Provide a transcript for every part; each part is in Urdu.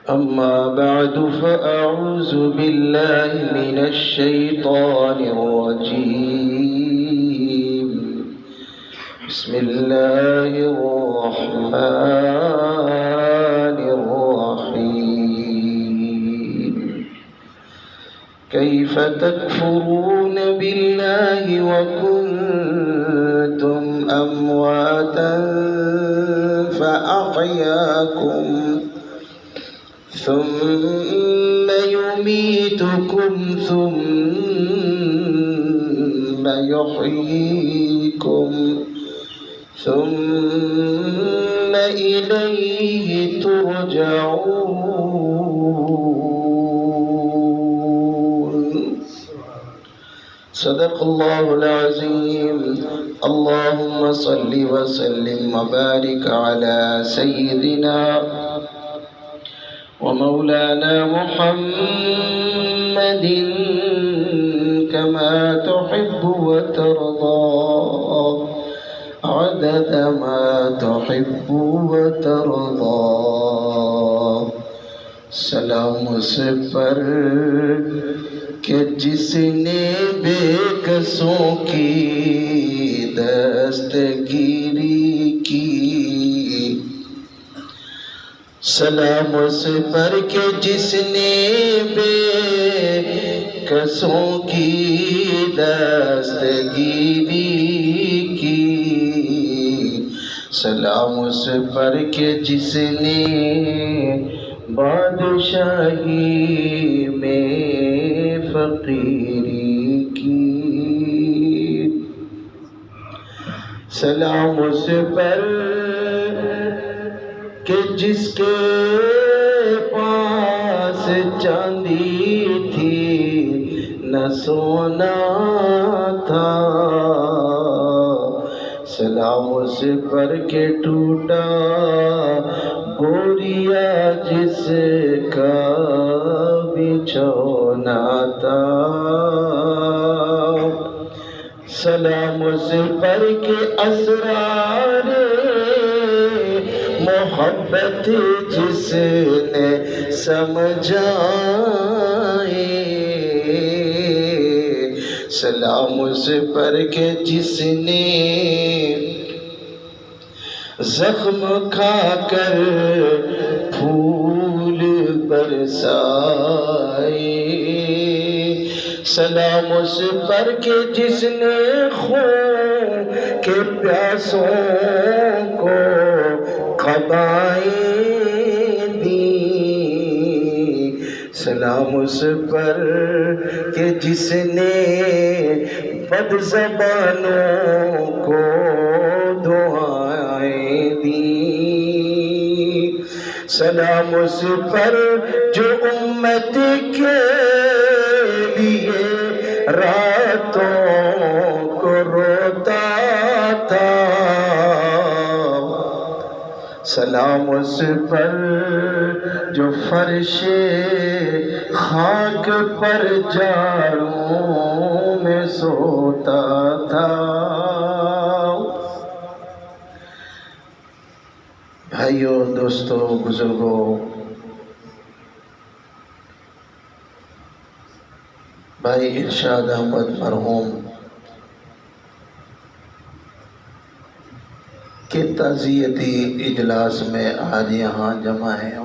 أما بعد فأعوذ بالله من الشيطان الرجيم. بسم الله الرحمن الرحيم. كيف تكفرون بالله وكنتم أمواتا فأحياكم ثم يميتكم ثم يحييكم ثم إليه ترجعون. صدق الله العظيم. اللهم صل وسلم وبارك على سيدنا ومولانا محمد كما تحب وترضى عدد ما تحب وترضى. سلام اس پر کہ جس نے بے کسوں کی دستگیری کی. سلام اس پر کہ جس نے بے کسوں کی دستگیری کی. سلام اس پر کہ جس نے بادشاہی میں فقیری کی. سلام اس پر کہ جس کے پاس چاندی تھی نہ سونا تھا. سلام اس پر کہ ٹوٹا بوریا جس کا بچھونا تھا. سلام اس پر کہ اسرار محبت جس نے سمجھائے. سلام اس پر کہ جس نے زخم کھا کر پھول برسائے. سلام اس پر کہ جس نے خون کے پیاسوں کو خبائیں دی. سلام اس پر کہ جس نے بد زبانوں کو دعائیں دی. سلام اس پر جو امت کے لیے راتوں کو روتا تھا. سلام اس پر جو فرش خاک پر جاڑوں میں سوتا تھا. بھائیوں، دوستوں، بزرگوں، بھائی ارشاد احمد مرحوم کے تعزیتی اجلاس میں آج یہاں جمع ہیں.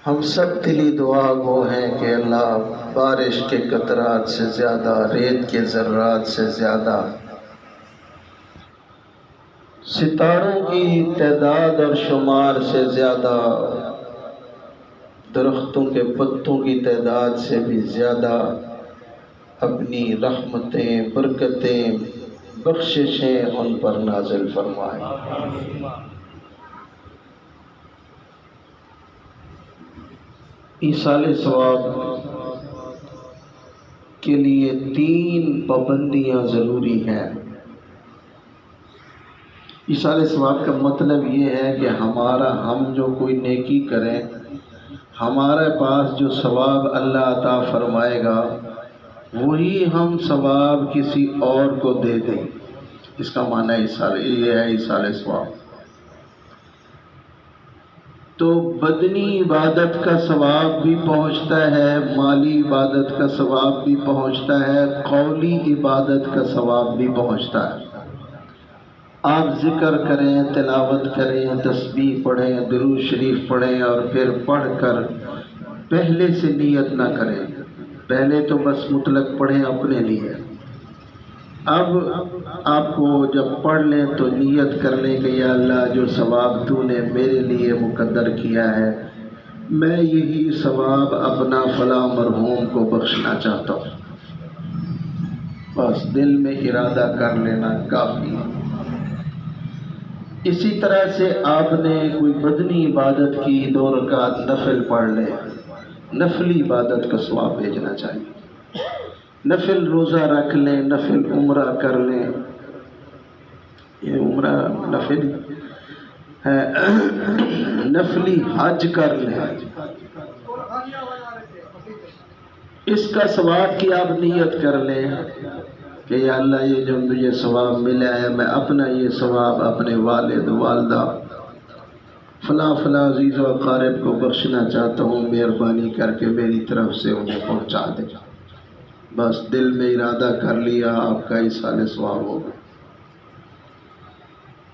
ہم سب دلی دعا گو ہیں کہ اللہ بارش کے قطرات سے زیادہ، ریت کے ذرات سے زیادہ، ستاروں کی تعداد اور شمار سے زیادہ، درختوں کے پتوں کی تعداد سے بھی زیادہ اپنی رحمتیں، برکتیں، بخششیں ان پر نازل فرمائے. ایصال ثواب کے لیے 3 پابندیاں ضروری ہیں. ایصال ثواب کا مطلب یہ ہے کہ ہم جو کوئی نیکی کریں، ہمارے پاس جو ثواب اللہ عطا فرمائے گا وہی ہم ثواب کسی اور کو دے دیں. اس کا معنی یہ ہے ایصال ثواب. تو بدنی عبادت کا ثواب بھی پہنچتا ہے، مالی عبادت کا ثواب بھی پہنچتا ہے، قولی عبادت کا ثواب بھی پہنچتا ہے۔ آپ ذکر کریں، تلاوت کریں، تسبیح پڑھیں، درود شریف پڑھیں، اور پھر پڑھ کر پہلے سے نیت نہ کریں۔ پہلے تو بس مطلق پڑھیں اپنے لیے، اب آپ کو جب پڑھ لیں تو نیت کر لیں کہ یا اللہ جو ثواب تو نے میرے لیے مقدر کیا ہے، میں یہی ثواب اپنا فلاں مرحوم کو بخشنا چاہتا ہوں۔ بس دل میں ارادہ کر لینا کافی ہے۔ اسی طرح سے آپ نے کوئی بدنی عبادت کی، 2 رکعت نفل پڑھ لیں، نفلی عبادت کا ثواب بھیجنا چاہیے۔ نفل روزہ رکھ لیں، نفل عمرہ کر لیں، یہ عمرہ نفل ہے، نفلی حج کر لیں، اس کا ثواب کی آپ نیت کر لیں کہ یا اللہ یہ جو مجھے ثواب ملا ہے، میں اپنا یہ ثواب اپنے والد والدہ فلاں فلاں عزیز و اقارب کو بخشنا چاہتا ہوں، مہربانی کر کے میری طرف سے انہیں پہنچا دے۔ بس دل میں ارادہ کر لیا، آپ کا ایصال ثواب ہوگا۔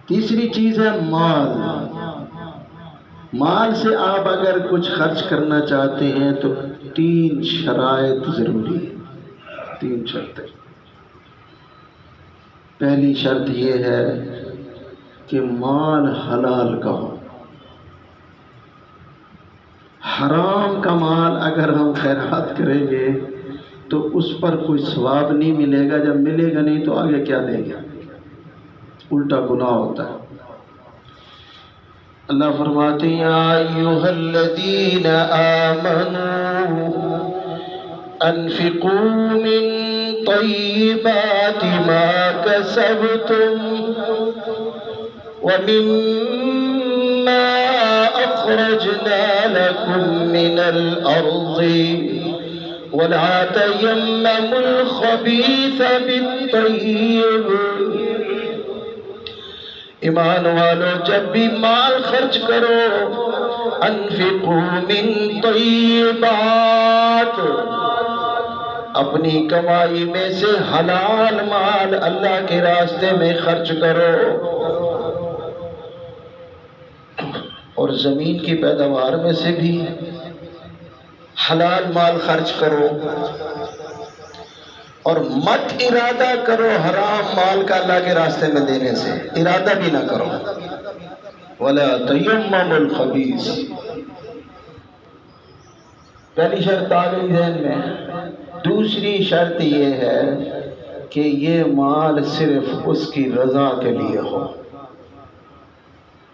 تیسری چیز ہے مال۔ مال سے آپ اگر کچھ خرچ کرنا چاہتے ہیں تو 3 شرائط ضروری ہیں، 3 شرطیں۔ پہلی شرط یہ ہے کہ مال حلال کا ہو۔ حرام کا مال اگر ہم خیرات کریں گے تو اس پر کوئی ثواب نہیں ملے گا، جب ملے گا نہیں تو آگے کیا دیں گے، الٹا گناہ ہوتا ہے۔ اللہ فرماتے ہیں یا ایھا الذین آمنوا انفقوا من طیبات ما کسبتم ومما اخرجنا لکم من الارض ولا تيمموا الخبيث بالطيب۔ ایمان والو جب بھی مال خرچ کرو، انفقوا من طیبات، اپنی کمائی میں سے حلال مال اللہ کے راستے میں خرچ کرو، اور زمین کی پیداوار میں سے بھی حلال مال خرچ کرو، اور مت ارادہ کرو حرام مال کا اللہ کے راستے میں دینے سے، ارادہ بھی نہ کرو۔ وَلَا تَيَمَّمُوا الْخَبِيثَ، پہلی شرط آ گئی ذہن میں۔ دوسری شرط یہ ہے کہ یہ مال صرف اس کی رضا کے لیے ہو،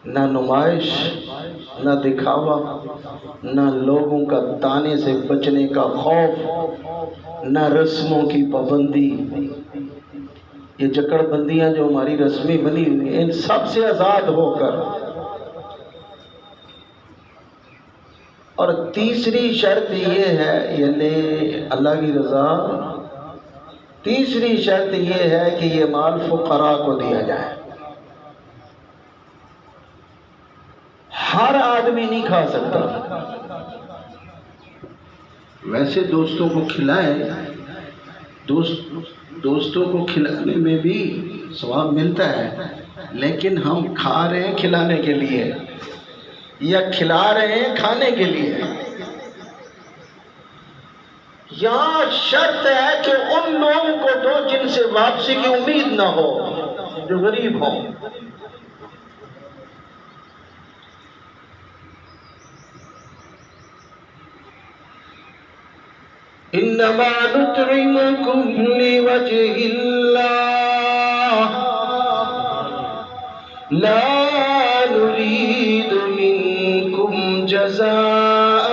نہ نمائش، نہ دکھاوا، نہ لوگوں کا تانے سے بچنے کا خوف، نہ رسموں کی پابندی۔ یہ جکڑ بندیاں جو ہماری رسمی بنی ہوئی ہیں، ان سب سے آزاد ہو کر۔ اور تیسری شرط یہ ہے، یعنی اللہ کی رضا، تیسری شرط یہ ہے کہ یہ مال فقراء کو دیا جائے۔ ہر آدمی نہیں کھا سکتا۔ ویسے دوستوں کو کھلائیں، دوستوں کو کھلانے میں بھی ثواب ملتا ہے، لیکن ہم کھا رہے ہیں کھلانے کے لیے یا کھلا رہے ہیں کھانے کے لیے؟ یہاں شرط ہے کہ ان لوگوں کو دو جن سے واپسی کی امید نہ ہو، جو غریب ہوں۔ انما نطعمكم لوجه الله لا نريد منكم جزاء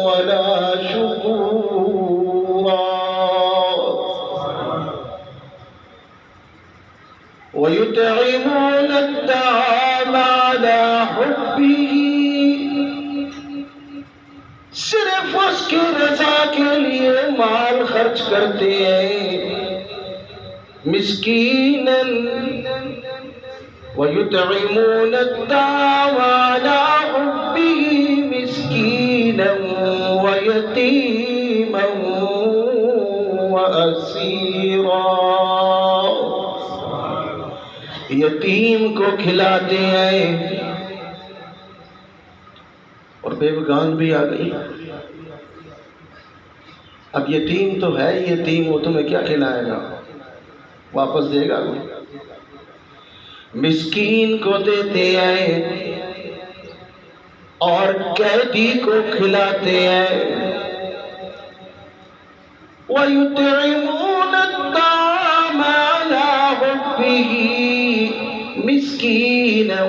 ولا شكورا ويطعمون الطعام على حبه، صرف اس کی رضا کے لیے مال خرچ کرتے ہیں۔ مسکیناً وَيُطْعِمُونَ الطَّعَامَ عَلَى حُبِّهِ مِسْكِينًا وَيَتِيمًا وَأَسِيرًا۔ یتیم کو کھلاتے ہیں، اور بیوگان بھی آ گئی۔ اب یتیم تو ہے یتیم، وہ تمہیں کیا کھلائے گا؟ واپس دے گا؟ مسکین کو دیتے ہیں اور قیدی کو کھلاتے ہیں۔ وَيُطْعِمُونَ الطَّعَامَ عَلَى حُبِّهِ مِسْكِينًا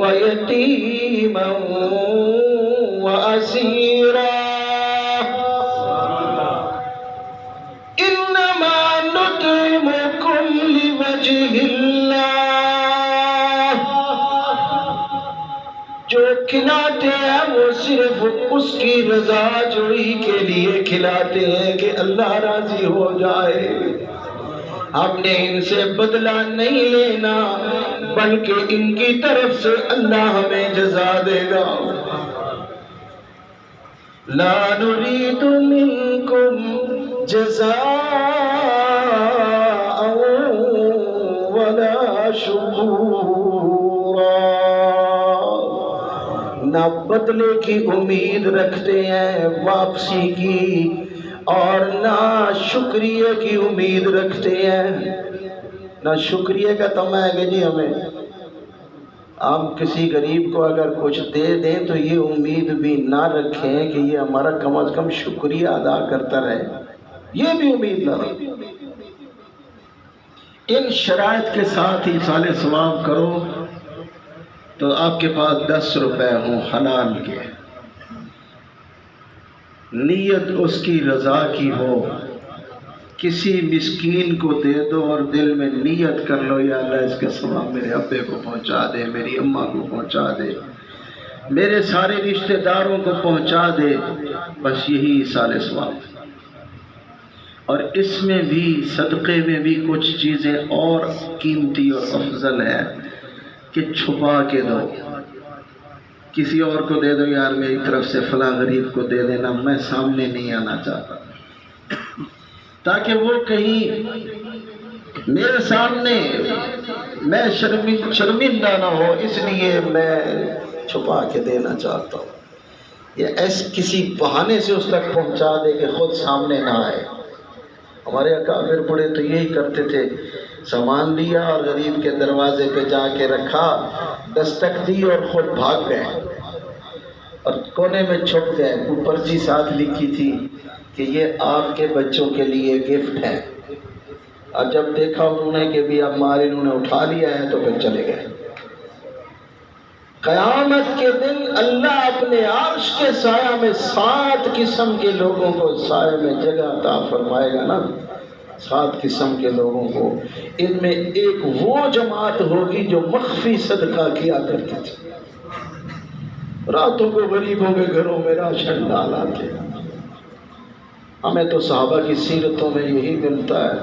وَيَتِيمًا وَأَسِيرًا۔ إِنَّمَا نُطْعِمُكُمْ لِوَجْهِ اللَّهِ، جو کھلاتے ہیں وہ صرف اس کی رضا جوئی کے لیے کھلاتے ہیں کہ اللہ راضی ہو جائے۔ ہم نے ان سے بدلہ نہیں لینا، بلکہ ان کی طرف سے اللہ ہمیں جزا دے گا۔ لا نريد منكم جزاء ولا شكورا، نہ بدلے کی امید رکھتے ہیں واپسی کی، اور نہ شکریہ کی امید رکھتے ہیں۔ نہ شکریہ کا تمنا ہے کہ جی ہمیں، آپ کسی غریب کو اگر کچھ دے دیں تو یہ امید بھی نہ رکھیں کہ یہ ہمارا کم از کم شکریہ ادا کرتا رہے، یہ بھی امید نہ رکھیں۔ ان شرائط کے ساتھ ہی ایصال ثواب کرو تو آپ کے پاس 10 روپے ہوں حلال کے، نیت اس کی رضا کی ہو، کسی مسکین کو دے دو اور دل میں نیت کر لو یا اللہ اس کا ثواب میرے ابے کو پہنچا دے، میری اماں کو پہنچا دے، میرے سارے رشتہ داروں کو پہنچا دے، بس یہی ایصال ثواب۔ اور اس میں بھی صدقے میں بھی کچھ چیزیں اور قیمتی اور افضل ہیں کہ چھپا کے دو، کسی اور کو دے دو، یار میری طرف سے فلاں غریب کو دے دینا، میں سامنے نہیں آنا چاہتا، تاکہ وہ کہیں میرے سامنے میں شرمندہ نہ ہو، اس لیے میں چھپا کے دینا چاہتا ہوں، یا ایسے کسی بہانے سے اس تک پہنچا دے کہ خود سامنے نہ آئے۔ ہمارے اکابر بڑے تو یہی کرتے تھے، سامان لیا اور غریب کے دروازے پہ جا کے رکھا، دستک دی اور خود بھاگ گئے اور کونے میں چھپ گئے۔ کوئی پرچی ساتھ لکھی تھی کہ یہ آپ کے بچوں کے لیے گفٹ ہے، اور جب دیکھا انہوں نے کہ بھی اب مال انہوں نے اٹھا لیا ہے تو پھر چلے گئے۔ قیامت کے دن اللہ اپنے عرش کے سایہ میں 7 قسم کے لوگوں کو سایہ میں جگہ عطا فرمائے گا نا، 7 قسم کے لوگوں کو۔ ان میں ایک وہ جماعت ہوگی جو مخفی صدقہ کیا کرتی تھی، راتوں کو غریبوں کے گھروں میں راشن ڈالاتے۔ ہمیں تو صحابہ کی سیرتوں میں یہی ملتا ہے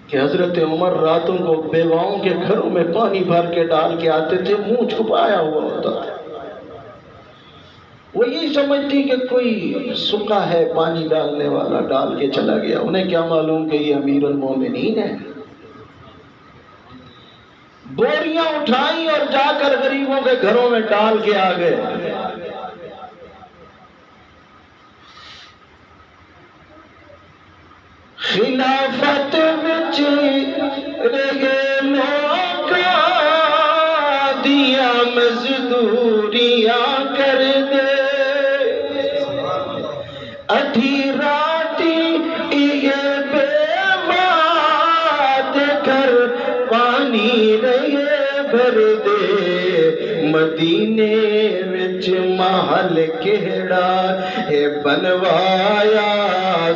کہ حضرت عمر راتوں کو بیواؤں کے گھروں میں پانی بھر کے ڈال کے آتے تھے، منہ چھپایا ہوا ہوتا تھا۔ وہ یہی سمجھتی کہ کوئی سکا ہے پانی ڈالنے والا، ڈال کے چلا گیا، انہیں کیا معلوم کہ یہ امیر المومنین ہے۔ بوریاں اٹھائیں اور جا کر غریبوں کے گھروں میں ڈال کے آ گئے۔ خلافت وچ رہے موقع دیا مزدوریاں کر دے، ادھی راتی یہ بیواد کر پانی رہے بھر دے، مدینے وچ محل کہڑا ہے بنوایا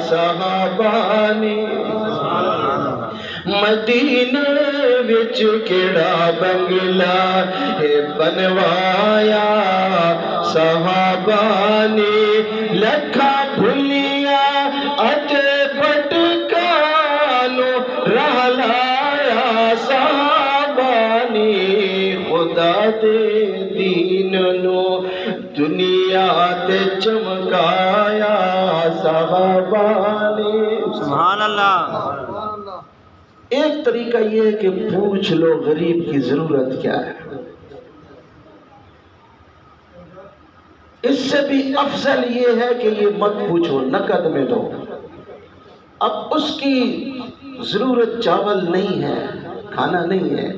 صحابہ نے، مدینے وچ کہڑا بنگلہ ہے بنوایا صحابہ نے، لکھا بھلیاں اتے بٹکانو رہ لایا صحابہ دے دین نو دنیا تے چمکایا صحابہ نے۔ سبحان اللہ۔ ایک طریقہ یہ ہے کہ پوچھ لو غریب کی ضرورت کیا ہے، اس سے بھی افضل یہ ہے کہ یہ مت پوچھو، نقد میں دو۔ اب اس کی ضرورت چاول نہیں ہے، کھانا نہیں ہے،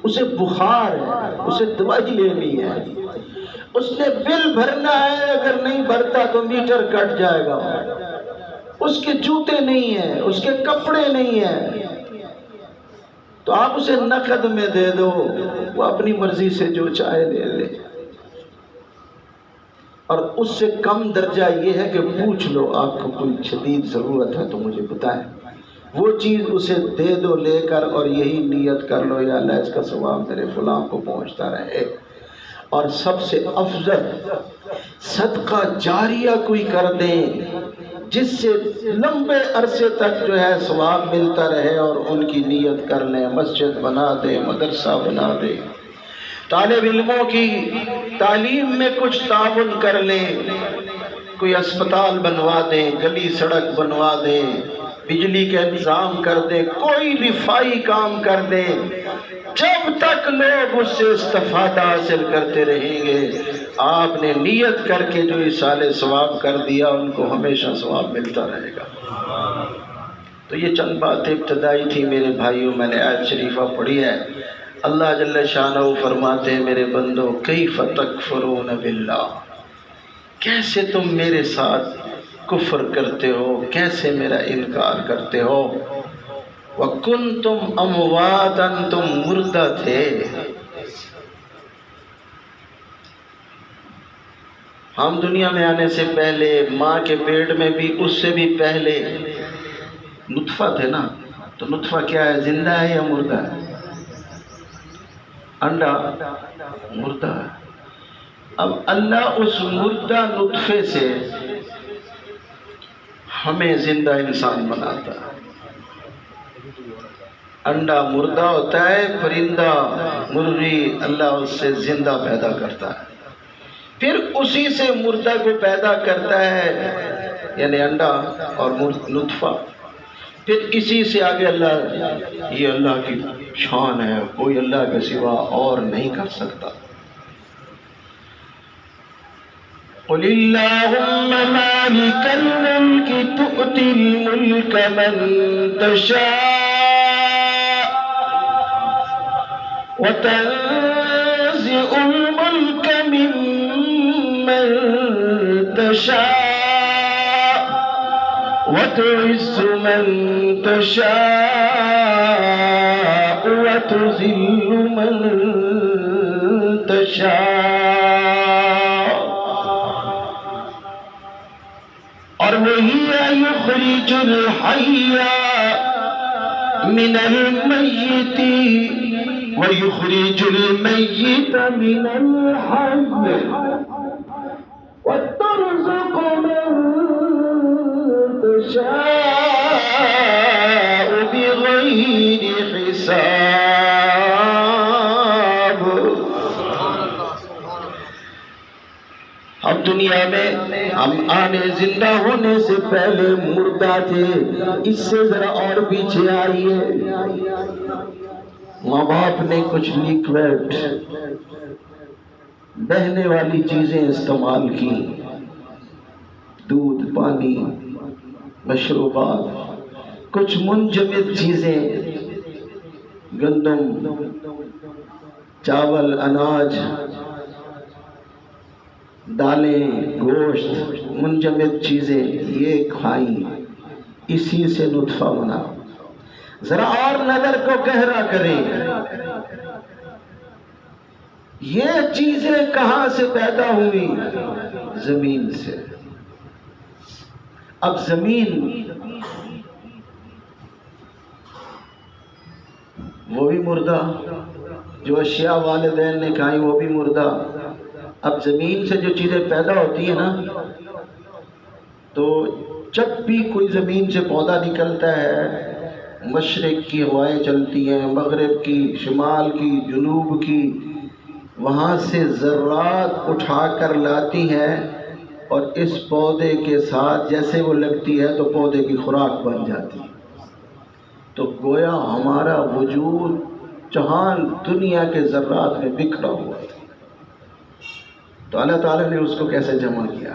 اسے بخار ہے، اسے دوائی لینی ہے، اس نے بل بھرنا ہے، اگر نہیں بھرتا تو میٹر کٹ جائے گا، اس کے جوتے نہیں ہیں، اس کے کپڑے نہیں ہیں، تو آپ اسے نقد میں دے دو، وہ اپنی مرضی سے جو چاہے دے دے۔ اور اس سے کم درجہ یہ ہے کہ پوچھ لو آپ کو کوئی شدید ضرورت ہے تو مجھے بتائیں، وہ چیز اسے دے دو لے کر، اور یہی نیت کر لو یا اللہ اس کا ثواب میرے فلاں کو پہنچتا رہے۔ اور سب سے افضل صدقہ جاریہ کوئی کر دیں جس سے لمبے عرصے تک جو ہے ثواب ملتا رہے، اور ان کی نیت کر لیں، مسجد بنا دیں، مدرسہ بنا دیں، طالب علموں کی تعلیم میں کچھ تعاون کر لیں، کوئی اسپتال بنوا دیں، گلی سڑک بنوا دیں، بجلی کا انتظام کر دیں، کوئی رفائی کام کر دیں، جب تک لوگ اس سے استفادہ حاصل کرتے رہیں گے، آپ نے نیت کر کے جو ایصال ثواب کر دیا ان کو ہمیشہ ثواب ملتا رہے گا۔ تو یہ چند باتیں ابتدائی تھی میرے بھائیوں، میں نے آیت شریفہ پڑھی ہے۔ اللہ جل شانہ فرماتے ہیں میرے بندو کیف تکفرون باللہ، کیسے تم میرے ساتھ کفر کرتے ہو، کیسے میرا انکار کرتے ہو، وَكُنْتُمْ أَمْوَاتًا، تم مردہ تھے۔ ہم دنیا میں آنے سے پہلے ماں کے پیٹ میں بھی اس سے بھی پہلے نطفہ تھے نا، تو نطفہ کیا ہے، زندہ ہے یا مردہ ہے؟ انڈا مردہ ہے۔ اب اللہ اس مردہ نطفے سے ہمیں زندہ انسان بناتا ہے۔ انڈا مردہ ہوتا ہے، پرندہ مرغی اللہ اس سے زندہ پیدا کرتا ہے، پھر اسی سے مردہ کو پیدا کرتا ہے، یعنی انڈا اور نطفہ، پھر اسی سے آگے اللہ، یہ اللہ کی شان ہے، کوئی اللہ کے سوا اور نہیں کر سکتا۔ قل اللہم مالک الملک تؤتی الملک من تشاء وتنزع الملک ممن تشاء وتعز من تشاء وتذل من تشاء، اور وہی ہے یخرج الحی من المیت ویخرج المیت من الحی وترزق من تشاء بغیر حساب۔ اب دنیا میں ہم آنے زندہ ہونے سے پہلے مردہ تھے، اس سے ذرا اور پیچھے آئیے، ماں باپ نے کچھ لیکویڈ بہنے والی چیزیں استعمال کی، دودھ، پانی، مشروبات، کچھ منجمد چیزیں، گندم، چاول، اناج، دالیں، گوشت، منجمد چیزیں یہ کھائیں، اسی سے نطفہ بنا۔ ذرا اور نظر کو گہرا کریں، یہ چیزیں کہاں سے پیدا ہوئی؟ زمین سے۔ اب زمین وہ بھی مردہ، جو اشیاء والدین نے کھائی وہ بھی مردہ۔ اب زمین سے جو چیزیں پیدا ہوتی ہیں نا، تو جب بھی کوئی زمین سے پودا نکلتا ہے، مشرق کی ہوائیں چلتی ہیں، مغرب کی، شمال کی، جنوب کی، وہاں سے ذرات اٹھا کر لاتی ہیں اور اس پودے کے ساتھ جیسے وہ لگتی ہے تو پودے کی خوراک بن جاتی ہے۔ تو گویا ہمارا وجود جہان دنیا کے ذرات میں بکھرا ہوا تھا، تو اللہ تعالیٰ نے اس کو کیسے جمع کیا؟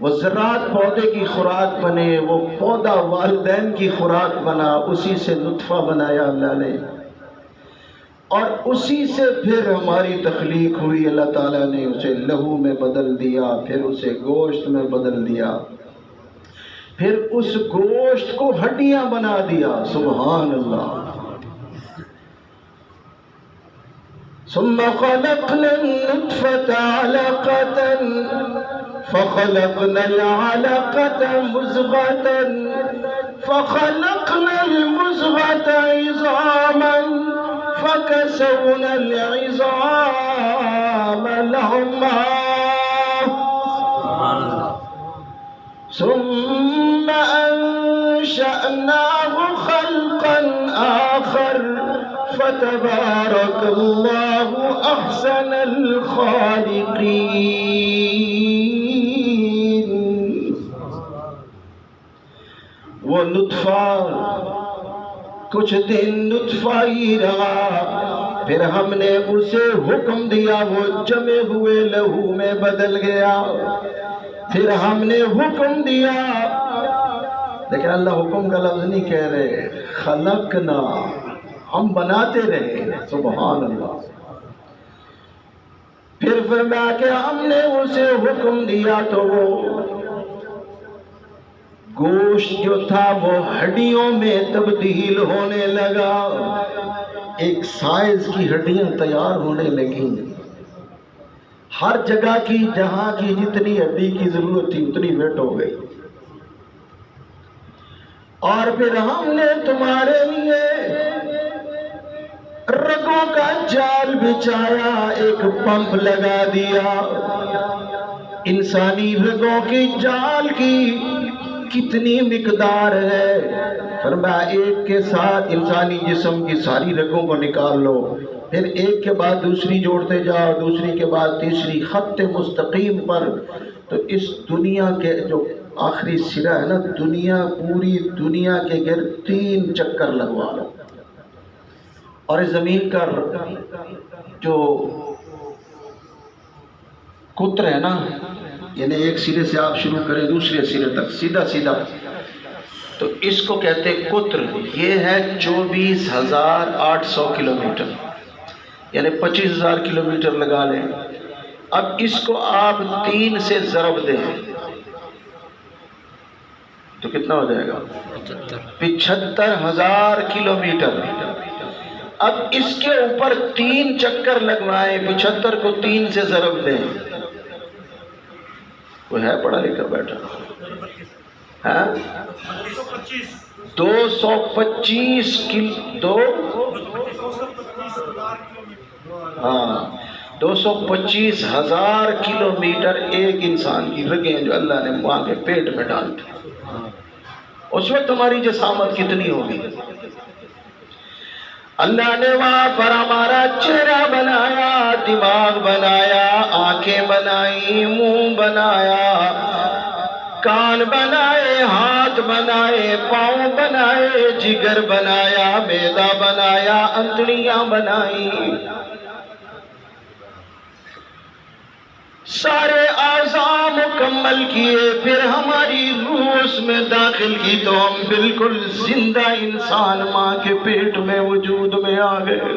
وہ ذرات پودے کی خوراک بنے، وہ پودا والدین کی خوراک بنا، اسی سے نطفہ بنایا اللہ نے، اور اسی سے پھر ہماری تخلیق ہوئی۔ اللہ تعالیٰ نے اسے لہو میں بدل دیا، پھر اسے گوشت میں بدل دیا، پھر اس گوشت کو ہڈیاں بنا دیا۔ سبحان اللہ۔ ثم خلقنا النطفة علقة فخلقنا العلقة مضغة فخلقنا المضغة عظاما فكسونا العظام لحما ثم أنشأناه خلقا آخر فتبارك الله أحسن الخالقين۔ وہ نطفہ کچھ دن نطفہ ہی رہا، پھر ہم نے اسے حکم دیا، وہ جمے ہوئے لہو میں بدل گیا، پھر ہم نے حکم دیا، لیکن اللہ حکم کا لفظ نہیں کہہ رہے، خلقنا، ہم بناتے رہے۔ سبحان اللہ۔ پھر فرمایا کہ ہم نے اسے حکم دیا تو وہ گوشت جو تھا وہ ہڈیوں میں تبدیل ہونے لگا، ایک سائز کی ہڈیاں تیار ہونے لگیں، ہر جگہ کی جہاں کی جتنی ہڈی کی ضرورت تھی اتنی ویٹ ہو گئی۔ اور پھر ہم نے تمہارے لیے رگوں کا جال بچھایا، ایک پمپ لگا دیا، انسانی رگوں کی جال کی کتنی مقدار ہے؟ فرمایا ایک کے ساتھ انسانی جسم کی ساری رگوں کو نکال لو، پھر ایک کے بعد دوسری جوڑتے جاؤ، دوسری کے بعد تیسری، خط مستقیم پر۔ تو اس دنیا کے جو آخری سرا ہے نا، دنیا، پوری دنیا کے گرد 3 چکر لگوا لو، اور اس زمین کا جو قطر ہے نا، یعنی ایک سرے سے آپ شروع کریں دوسرے سرے تک سیدھا سیدھا، تو اس کو کہتے ہیں قطر۔ یہ ہے 24,800 کلومیٹر، یعنی 25,000 کلومیٹر لگا لیں۔ اب اس کو آپ 3 سے ضرب دیں تو کتنا ہو جائے گا؟ 75,000 کلومیٹر۔ اب اس کے اوپر 3 چکر لگوائیں، 75 کو 3 سے ضرب دیں۔ کوئی ہے پڑھا لکھا بیٹھا؟ 225 225,000 کلومیٹر ایک انسان کی رگیں جو اللہ نے ماں کے پیٹ میں ڈال دی۔ اس وقت ہماری جسامت کتنی ہوگی؟ اللہ نے وہاں پر ہمارا چہرہ بنایا، دماغ بنایا، آنکھیں بنائی، منہ بنایا، کان بنائے، ہاتھ بنائے، پاؤں بنائے، جگر بنایا، معدہ بنایا، انتڑیاں بنائی، سارے اعضاء مکمل کیے، پھر ہماری روح اس میں داخل کی تو ہم بالکل زندہ انسان ماں کے پیٹ میں وجود میں آ گئے۔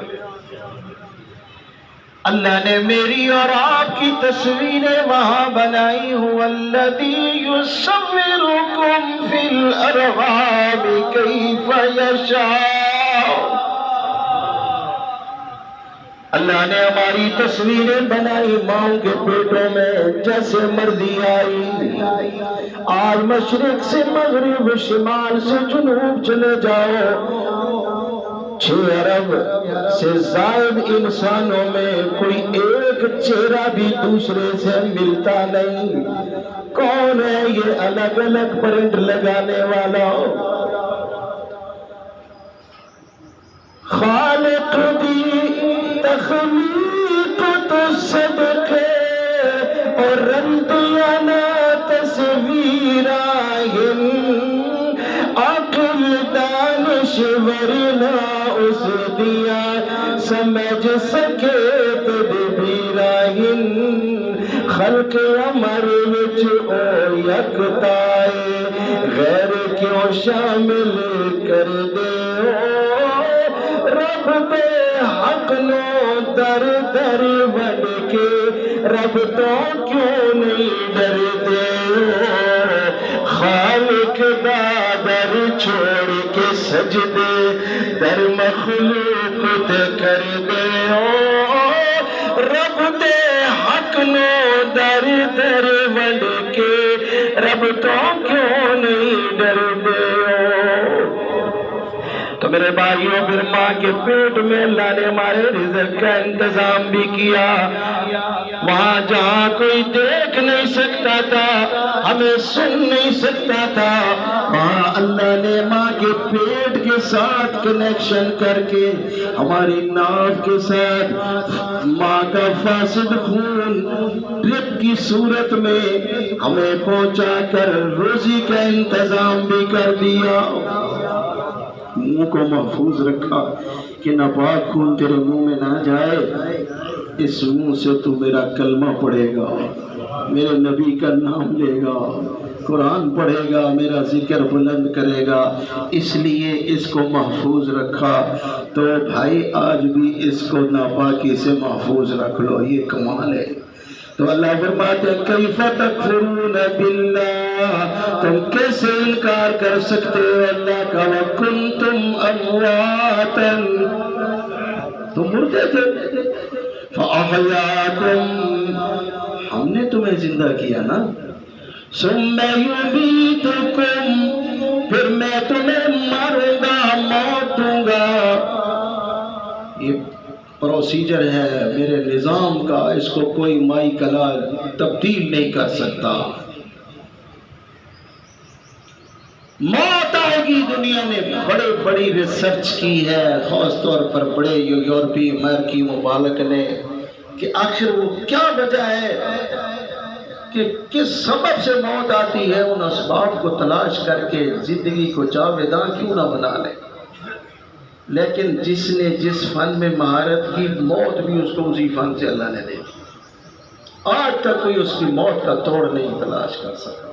اللہ نے میری اور آپ کی تصویریں وہاں بنائی، هو الذی یصورکم فی الارحام کیف یشاء۔ اللہ نے ہماری تصویریں بنائی ماؤں کے پیٹوں میں جیسے مرضی آئی، آج مشرق سے مغرب، شمال سے جنوب چلے جاؤ، 6 ارب سے زائد انسانوں میں کوئی ایک چہرہ بھی دوسرے سے ملتا نہیں۔ کون ہے یہ الگ الگ پرنٹ لگانے والا؟ خالق دی تخلیق تصویراہن عقل دانشور نہ اس دیا سمجھ سکے تدبیراہن خلق امر وچ او یکتائے غیر کیوں شامل کر دے رب دے حق نو در در بن کے رب تو کیوں نہیں ڈر دے خالق دا در چھوڑ کے سجدے در مخلوق تے کر دے رب دے حق نو در در بن کے رب تو کیوں نہیں ڈر دے تو میرے بھائیوں پھر ماں کے پیٹ میں اللہ نے ہمارے رزق کا انتظام بھی کیا وہاں جہاں کوئی دیکھ نہیں سکتا تھا ہمیں سن نہیں سکتا تھا وہاں اللہ نے ماں کے پیٹ کے ساتھ کنیکشن کر کے ہماری ناف کے ساتھ ماں کا فاسد خون ڈرپ کی صورت میں ہمیں پہنچا کر روزی کا انتظام بھی کر دیا منہ کو محفوظ رکھا کہ ناپاک خون تیرے منہ میں نہ جائے اس منہ سے تو میرا کلمہ پڑھے گا میرے نبی کا نام لے گا قرآن پڑھے گا میرا ذکر بلند کرے گا اس لیے اس کو محفوظ رکھا تو بھائی آج بھی اس کو ناپاکی سے محفوظ رکھ لو یہ کمال ہے تو اللہ فرماتے ہیں کیف تکفرون باللہ تم کیسے انکار کر سکتے ہو اللہ کا وکنتم امواتا تم مردے تھے فاحیاکم ہم نے تمہیں زندہ کیا نا ثم یمیتکم پھر میں تمہیں ماروں گا موت دوں گا یہ پروسیجر ہے میرے نظام کا اس کو کوئی مائی کلا تبدیل نہیں کر سکتا موت آئے گی دنیا نے بڑے بڑی ریسرچ کی ہے خاص طور پر بڑے یورپی امریکی ممالک نے کہ آخر وہ کیا وجہ ہے کہ کس سبب سے موت آتی ہے ان اسباب کو تلاش کر کے زندگی کو جاویداں کیوں نہ بنا لے لیکن جس نے جس فن میں مہارت کی موت بھی اس کو اسی فن سے اللہ نے دے آج تک کوئی اس کی موت کا توڑ نہیں تلاش کر سکا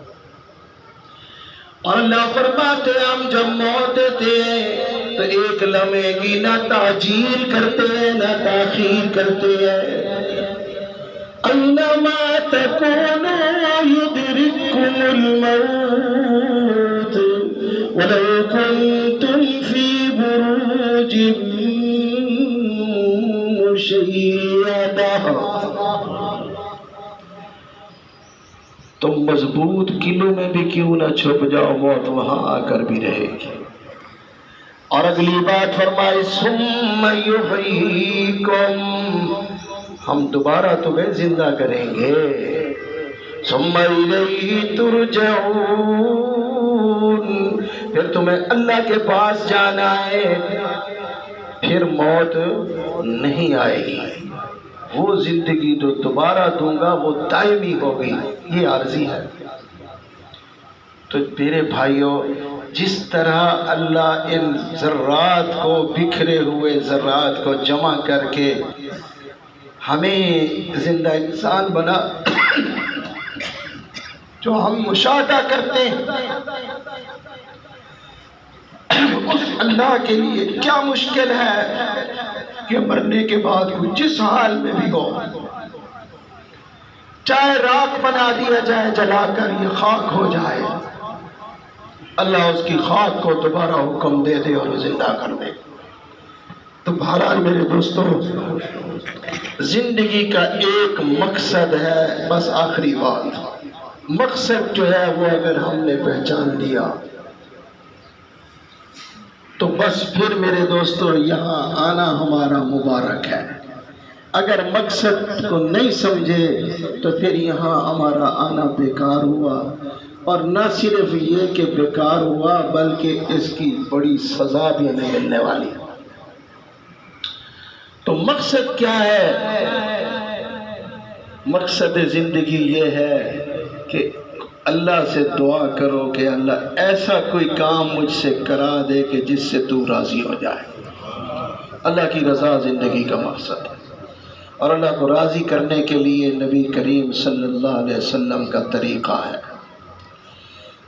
اور اللہ فرماتے ہم جب موت دیتے ہیں تو ایک لمحے کی نہ تاجیل کرتے ہیں نہ تاخیر کرتے ہیں اینما تکونوا یدرککم الموت ولو کنتم فی بروج مشیدہ تم مضبوط قلعوں میں بھی کیوں نہ چھپ جاؤ موت وہاں آ کر بھی رہے گی اور اگلی بات فرمائی ثم یحییکم ہم دوبارہ تمہیں زندہ کریں گے ثم الیہ ترجعون پھر تمہیں اللہ کے پاس جانا ہے پھر موت نہیں آئے گی وہ زندگی جو دوبارہ دوں گا وہ دائمی ہوگی یہ عارضی ہے تو میرے بھائیوں جس طرح اللہ ان ذرات کو بکھرے ہوئے ذرات کو جمع کر کے ہمیں زندہ انسان بنا جو ہم مشاہدہ کرتے ہیں اس اللہ کے لیے کیا مشکل ہے کہ مرنے کے بعد وہ جس حال میں بھی ہو چاہے راکھ بنا دیا جائے جلا کر یہ خاک ہو جائے اللہ اس کی خاک کو دوبارہ حکم دے دے اور زندہ کر دے تو بہرحال میرے دوستوں زندگی کا ایک مقصد ہے بس آخری بات مقصد جو ہے وہ اگر ہم نے پہچان لیا تو بس پھر میرے دوستوں یہاں آنا ہمارا مبارک ہے اگر مقصد کو نہیں سمجھے تو پھر یہاں ہمارا آنا بیکار ہوا اور نہ صرف یہ کہ بیکار ہوا بلکہ اس کی بڑی سزا بھی ہمیں ملنے والی ہے تو مقصد کیا ہے مقصد زندگی یہ ہے کہ اللہ سے دعا کرو کہ اللہ ایسا کوئی کام مجھ سے کرا دے کہ جس سے تو راضی ہو جائے۔ اللہ کی رضا زندگی کا مقصد ہے، اور اللہ کو راضی کرنے کے لیے نبی کریم صلی اللہ علیہ وسلم کا طریقہ ہے۔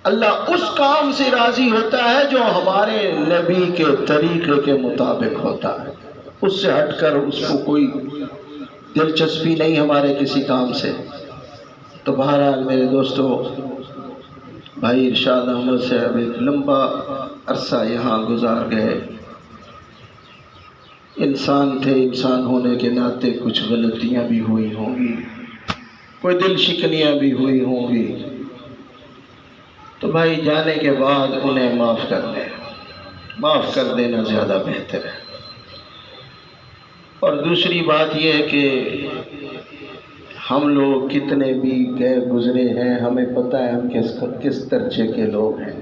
اللہ اس کام سے راضی ہوتا ہے جو ہمارے نبی کے طریقے کے مطابق ہوتا ہے، اس سے ہٹ کر اس کو کوئی دلچسپی نہیں ہمارے کسی کام سے۔ تو بہرحال میرے دوستو، بھائی ارشاد احمد صاحب ایک لمبا عرصہ یہاں گزار گئے، انسان تھے، انسان ہونے کے ناطے کچھ غلطیاں بھی ہوئی ہوں گی، کوئی دل شکنیاں بھی ہوئی ہوں گی، تو بھائی جانے کے بعد انہیں معاف کر دیں، معاف کر دینا زیادہ بہتر ہے۔ اور دوسری بات یہ ہے کہ ہم لوگ کتنے بھی گئے گزرے ہیں، ہمیں پتہ ہے ہم کس درجے کے لوگ ہیں،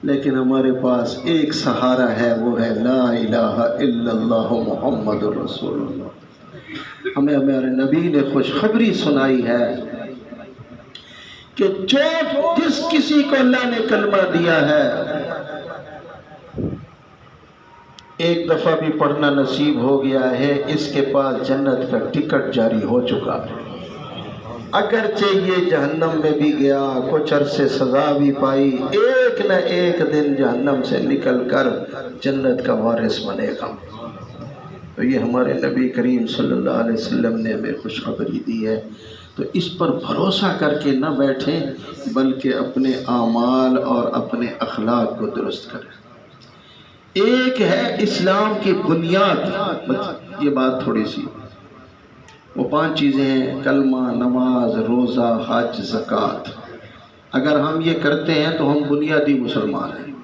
لیکن ہمارے پاس ایک سہارا ہے، وہ ہے لا الہ الا اللہ محمد الرسول اللہ۔ ہمیں ہمارے نبی نے خوشخبری سنائی ہے کہ جس کسی کو اللہ نے کلمہ دیا ہے، ایک دفعہ بھی پڑھنا نصیب ہو گیا ہے، اس کے پاس جنت کا ٹکٹ جاری ہو چکا ہے۔ اگرچہ یہ جہنم میں بھی گیا، کچھ عرصے سزا بھی پائی، ایک نہ ایک دن جہنم سے نکل کر جنت کا وارث بنے گا۔ تو یہ ہمارے نبی کریم صلی اللہ علیہ وسلم نے ہمیں خوشخبری دی ہے، تو اس پر بھروسہ کر کے نہ بیٹھیں، بلکہ اپنے اعمال اور اپنے اخلاق کو درست کریں۔ ایک ہے اسلام کی بنیاد، یہ بات تھوڑی سی، وہ 5 چیزیں ہیں: کلمہ، نماز، روزہ، حج، زکوٰۃ۔ اگر ہم یہ کرتے ہیں تو ہم بنیادی مسلمان ہیں،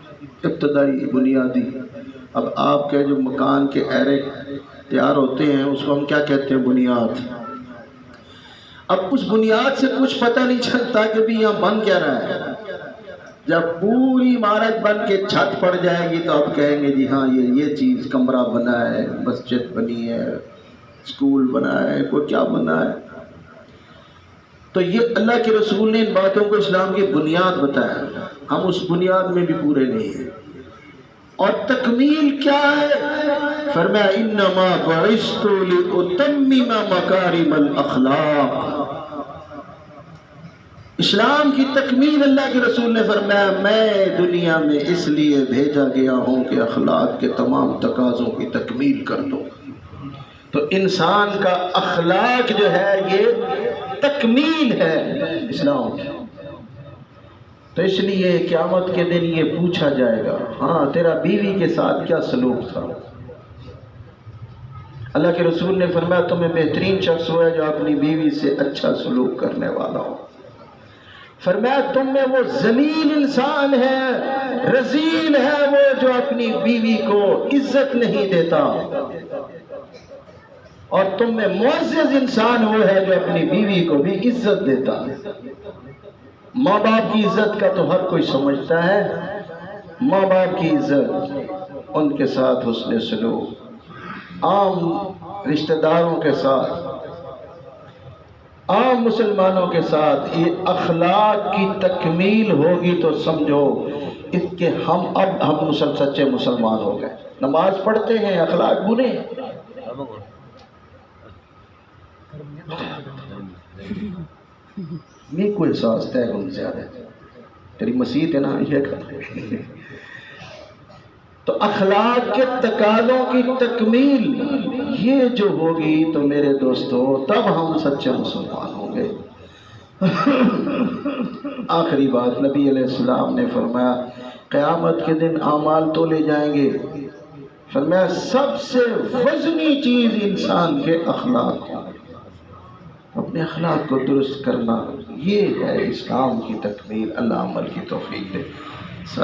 ابتدائی بنیادی۔ اب آپ کے جو مکان کے ایرے تیار ہوتے ہیں اس کو ہم کیا کہتے ہیں؟ بنیاد۔ اب اس بنیاد سے کچھ پتہ نہیں چلتا کہ بھی یہاں بن کیا رہا ہے۔ جب پوری عمارت بن کے چھت پڑ جائے گی تو آپ کہیں گے جی ہاں یہ چیز، کمرہ بنا ہے، مسجد بنی ہے، اسکول بنا ہے، کوئی کیا بنا ہے۔ تو یہ اللہ کے رسول نے ان باتوں کو اسلام کی بنیاد بتایا، ہم اس بنیاد میں بھی پورے نہیں ہیں۔ اور تکمیل کیا ہے؟ فرمایا انما بعثت لاتمم مکارم الاخلاق۔ اسلام کی تکمیل اللہ کے رسول نے فرمایا میں دنیا میں اس لیے بھیجا گیا ہوں کہ اخلاق کے تمام تقاضوں کی تکمیل کر دوں۔ تو انسان کا اخلاق جو ہے یہ تکمیل ہے اسلام کی۔ تو اس لیے قیامت کے دن یہ پوچھا جائے گا، ہاں تیرا بیوی کے ساتھ کیا سلوک تھا؟ اللہ کے رسول نے فرمایا تمہیں بہترین شخص وہ ہے جو اپنی بیوی سے اچھا سلوک کرنے والا ہو۔ فرمایا تم میں وہ ذلیل انسان ہے، رذیل ہے وہ جو اپنی بیوی کو عزت نہیں دیتا، اور تم میں معزز انسان وہ ہے جو اپنی بیوی کو بھی عزت دیتا ہے۔ ماں باپ کی عزت کا تو ہر کوئی سمجھتا ہے، ماں باپ کی عزت، ان کے ساتھ حسن سلوک، عام رشتہ داروں کے ساتھ، عام مسلمانوں کے ساتھ یہ اخلاق کی تکمیل ہوگی تو سمجھو اس کے ہم سچے مسلمان ہو گئے۔ نماز پڑھتے ہیں، اخلاق بنے، یہ کوئی احساس طے گم زیادہ تیری مسیح ہے نا یہ کر۔ تو اخلاق کے تقاضوں کی تکمیل یہ جو ہوگی تو میرے دوستو تب ہم سچے مسلمان ہوں گے۔ آخری بات، نبی علیہ السلام نے فرمایا قیامت کے دن اعمال تولے جائیں گے، فرمایا سب سے وزنی چیز انسان کے اخلاق ہیں۔ اپنے اخلاق کو درست کرنا یہ ہے اسلام کی تکمیل۔ اللہ عمل کی توفیق دے۔